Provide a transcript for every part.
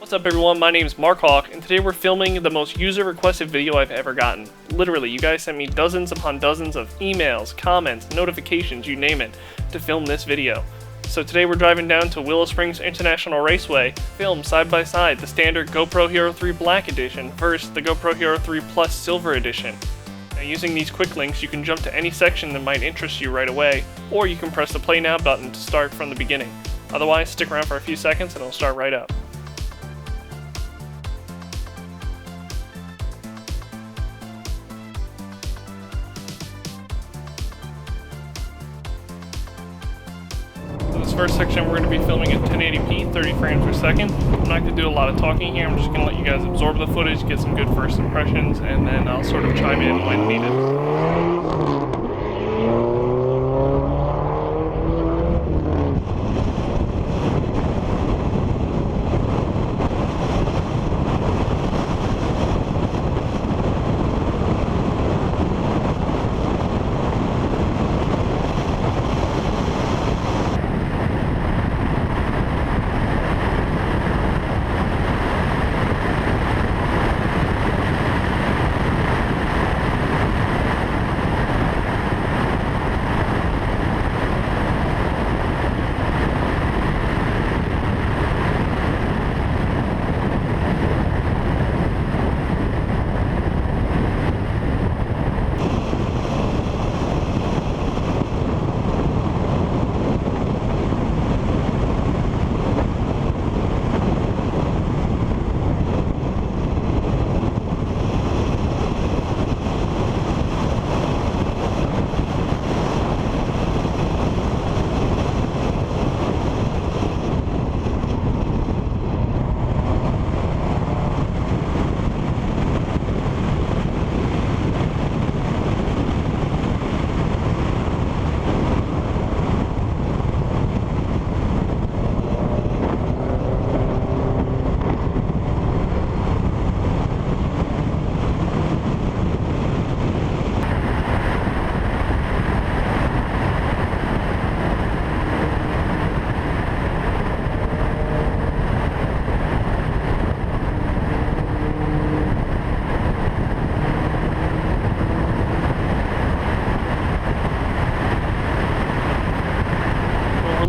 What's up everyone, my name is MarkHawk, and today we're filming the most user-requested video I've ever gotten. Literally, you guys sent me dozens upon dozens of emails, comments, notifications, you name it, to film this video. So today we're driving down to Willow Springs International Raceway, film side by side the standard GoPro Hero 3 Black Edition versus the GoPro Hero 3 Plus Silver Edition. Now using these quick links, you can jump to any section that might interest you right away, or you can press the Play Now button to start from the beginning. Otherwise, stick around for a few seconds and it'll start right up. This first section we're going to be filming at 1080p, 30 frames per second. I'm not going to do a lot of talking here, I'm just going to let you guys absorb the footage, get some good first impressions, and then I'll sort of chime in when needed.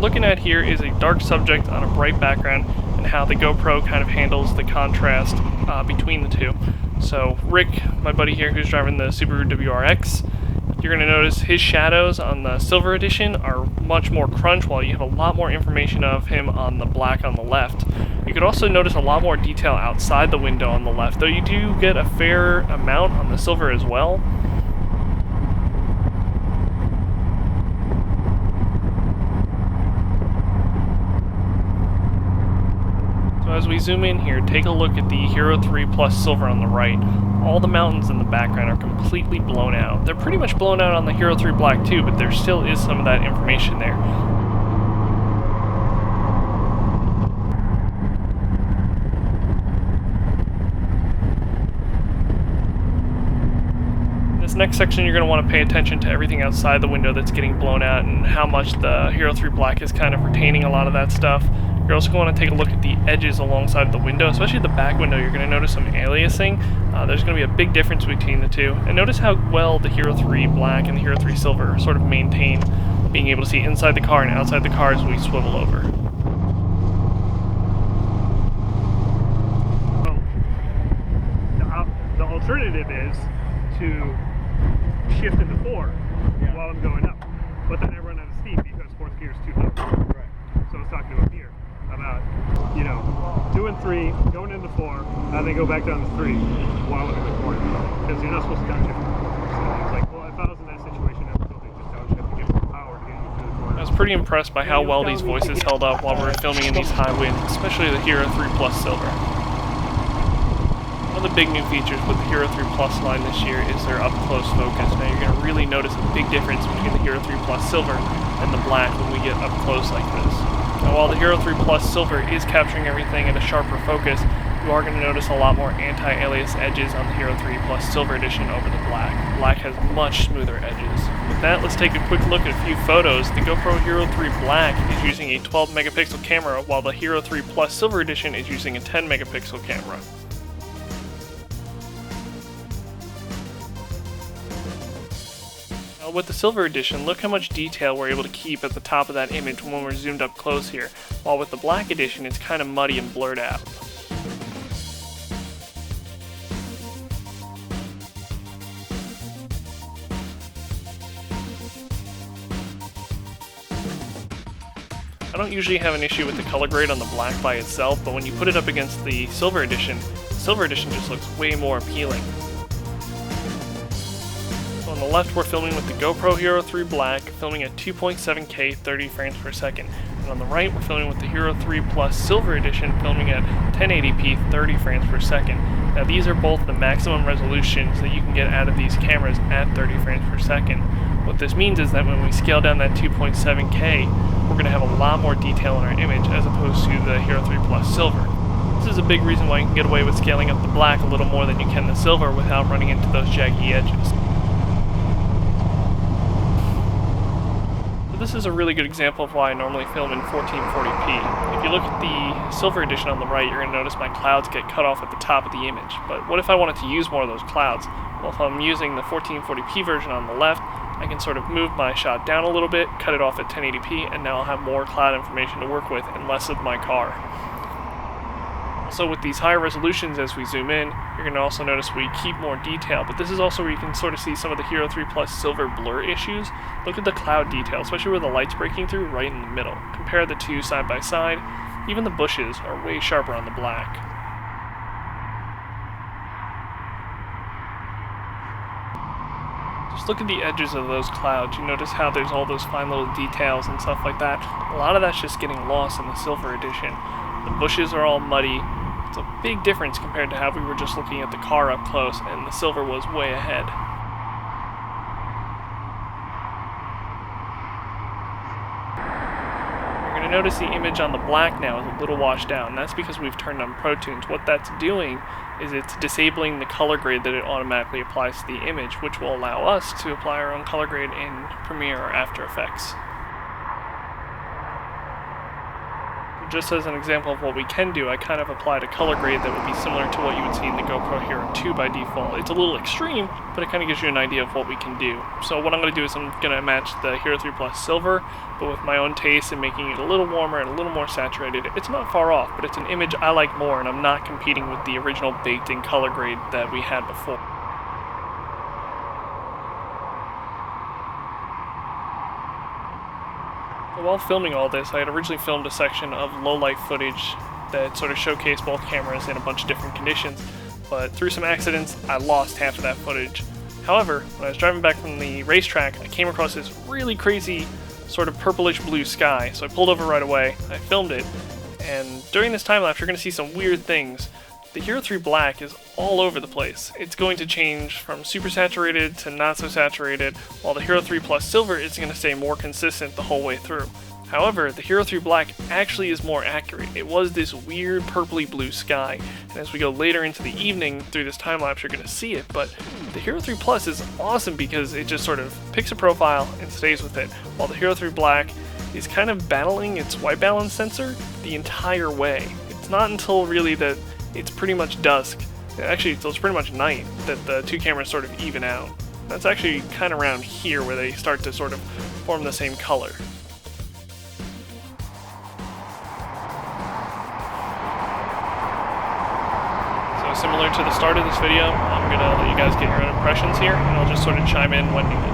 Looking at here is a dark subject on a bright background and how the GoPro kind of handles the contrast between the two. So Rick, my buddy here who's driving the Subaru WRX, you're going to notice his shadows on the Silver Edition are much more crunch, while you have a lot more information of him on the black on the left. You could also notice a lot more detail outside the window on the left, though you do get a fair amount on the Silver as well. As we zoom in here, take a look at the Hero 3 Plus Silver on the right. All the mountains in the background are completely blown out. They're pretty much blown out on the Hero 3 Black too, but there still is some of that information there. This next section, you're going to want to pay attention to everything outside the window that's getting blown out and how much the Hero 3 Black is kind of retaining a lot of that stuff. You're also going to take a look at the edges alongside the window, especially the back window. You're going to notice some aliasing. There's going to be a big difference between the two. And notice how well the Hero 3 Black and the Hero 3 Silver sort of maintain being able to see inside the car and outside the car as we swivel over. Well, the alternative is to shift into 4 while I'm going up. But then I run out of steam because 4th gear is too low. Right. So I was talking to him here about, doing 3, going into 4, and then go back down to 3 while I'm in the corner. Because you're not supposed to downshift. So he's like, well, if I was in that situation, I would probably just downshift to get more power to get you through the corner. I was pretty impressed by how well these voices held up while we were filming in these high winds, especially the Hero 3 Plus Silver. One of the big new features with the Hero 3 Plus line this year is their up-close focus. Now you're going to really notice a big difference between the Hero 3 Plus Silver and the Black when we get up close like this. Now while the Hero 3 Plus Silver is capturing everything at a sharper focus, you are going to notice a lot more anti-alias edges on the Hero 3 Plus Silver Edition over the black. Black has much smoother edges. With that, let's take a quick look at a few photos. The GoPro Hero 3 Black is using a 12 megapixel camera, while the Hero 3 Plus Silver Edition is using a 10 megapixel camera. Now with the Silver Edition, look how much detail we're able to keep at the top of that image when we're zoomed up close here, while with the Black Edition it's kind of muddy and blurred out. I don't usually have an issue with the color grade on the black by itself, but when you put it up against the Silver Edition just looks way more appealing. So on the left we're filming with the GoPro Hero 3 Black, filming at 2.7K 30 frames per second. And on the right we're filming with the Hero 3 Plus Silver Edition, filming at 1080p 30 frames per second. Now these are both the maximum resolutions that you can get out of these cameras at 30 frames per second. What this means is that when we scale down that 2.7K, we're going to have a lot more detail in our image as opposed to the Hero 3 Plus Silver. This is a big reason why you can get away with scaling up the black a little more than you can the silver without running into those jaggy edges. So this is a really good example of why I normally film in 1440p. If you look at the Silver Edition on the right, you're going to notice my clouds get cut off at the top of the image. But what if I wanted to use more of those clouds? Well, if I'm using the 1440p version on the left, I can sort of move my shot down a little bit, cut it off at 1080p, and now I'll have more cloud information to work with and less of my car. So with these higher resolutions as we zoom in, you're going to also notice we keep more detail, but this is also where you can sort of see some of the Hero 3 Plus Silver blur issues. Look at the cloud detail, especially where the light's breaking through right in the middle. Compare the two side by side, even the bushes are way sharper on the black. Just look at the edges of those clouds. You notice how there's all those fine little details and stuff like that. A lot of that's just getting lost in the Silver Edition. The bushes are all muddy. It's a big difference compared to how we were just looking at the car up close, and the Silver was way ahead. You're going to notice the image on the black now is a little washed out, and that's because we've turned on Protunes. What that's doing is it's disabling the color grade that it automatically applies to the image, which will allow us to apply our own color grade in Premiere or After Effects. Just as an example of what we can do, I kind of applied a color grade that would be similar to what you would see in the GoPro Hero 2 by default. It's a little extreme, but it kind of gives you an idea of what we can do. So what I'm going to do is I'm going to match the Hero 3 Plus Silver, but with my own taste and making it a little warmer and a little more saturated. It's not far off, but it's an image I like more, and I'm not competing with the original baked-in color grade that we had before. While filming all this, I had originally filmed a section of low-light footage that sort of showcased both cameras in a bunch of different conditions, but through some accidents, I lost half of that footage. However, when I was driving back from the racetrack, I came across this really crazy sort of purplish blue sky, so I pulled over right away, I filmed it, and during this time lapse, you're going to see some weird things. The Hero 3 Black is all over the place. It's going to change from super saturated to not so saturated, while the Hero 3 Plus Silver is going to stay more consistent the whole way through. However, the Hero 3 Black actually is more accurate. It was this weird purpley blue sky, and as we go later into the evening through this time lapse, you're going to see it, but the Hero 3 Plus is awesome because it just sort of picks a profile and stays with it, while the Hero 3 Black is kind of battling its white balance sensor the entire way. It's not until really that it's pretty much dusk, actually it's pretty much night, that the two cameras sort of even out. That's actually kind of around here where they start to sort of form the same color. So similar to the start of this video, I'm going to let you guys get your own impressions here, and I'll just sort of chime in when needed.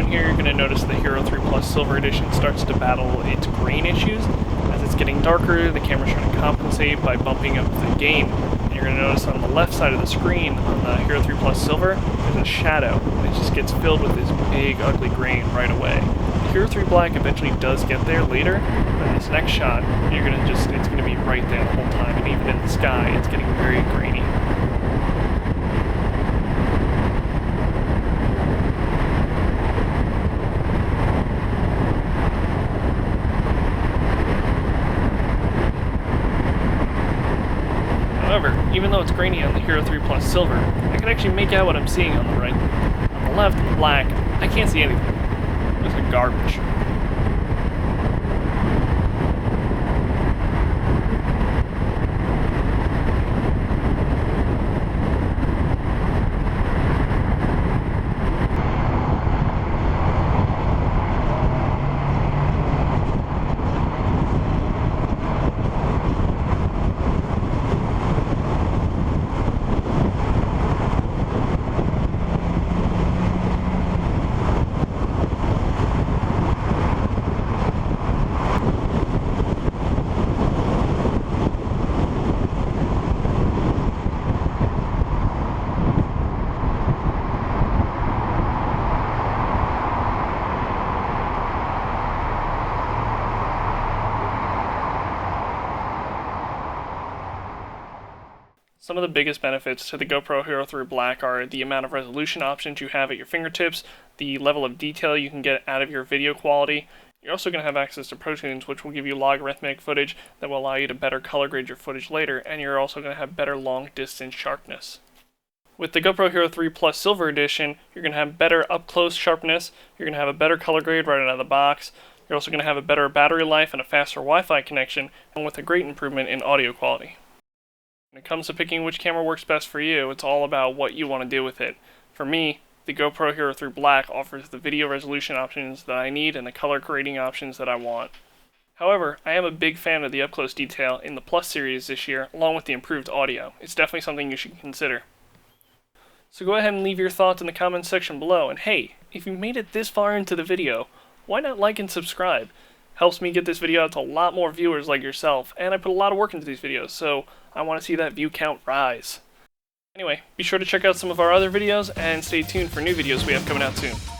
down here, you're going to notice the Hero 3 Plus Silver Edition starts to battle its grain issues. As it's getting darker, the camera's trying to compensate by bumping up the gain. And you're going to notice on the left side of the screen, on the Hero 3 Plus Silver, there's a shadow. And it just gets filled with this big, ugly grain right away. The Hero 3 Black eventually does get there later, but in this next shot, it's going to be right there the whole time. And even in the sky, it's getting very grainy. However, even though it's grainy on the Hero 3 Plus Silver, I can actually make out what I'm seeing on the right. On the left, the black, I can't see anything. It's like garbage. Some of the biggest benefits to the GoPro Hero 3 Black are the amount of resolution options you have at your fingertips, the level of detail you can get out of your video quality. You're also going to have access to Protunes, which will give you logarithmic footage that will allow you to better color grade your footage later, and you're also going to have better long-distance sharpness. With the GoPro Hero 3 Plus Silver Edition, you're going to have better up-close sharpness, you're going to have a better color grade right out of the box, you're also going to have a better battery life and a faster Wi-Fi connection, and with a great improvement in audio quality. When it comes to picking which camera works best for you, it's all about what you want to do with it. For me, the GoPro Hero 3 Black offers the video resolution options that I need and the color grading options that I want. However, I am a big fan of the up-close detail in the Plus series this year, along with the improved audio. It's definitely something you should consider. So go ahead and leave your thoughts in the comments section below, and hey, if you made it this far into the video, why not like and subscribe? Helps me get this video out to a lot more viewers like yourself, and I put a lot of work into these videos, so I want to see that view count rise. Anyway, be sure to check out some of our other videos, and stay tuned for new videos we have coming out soon.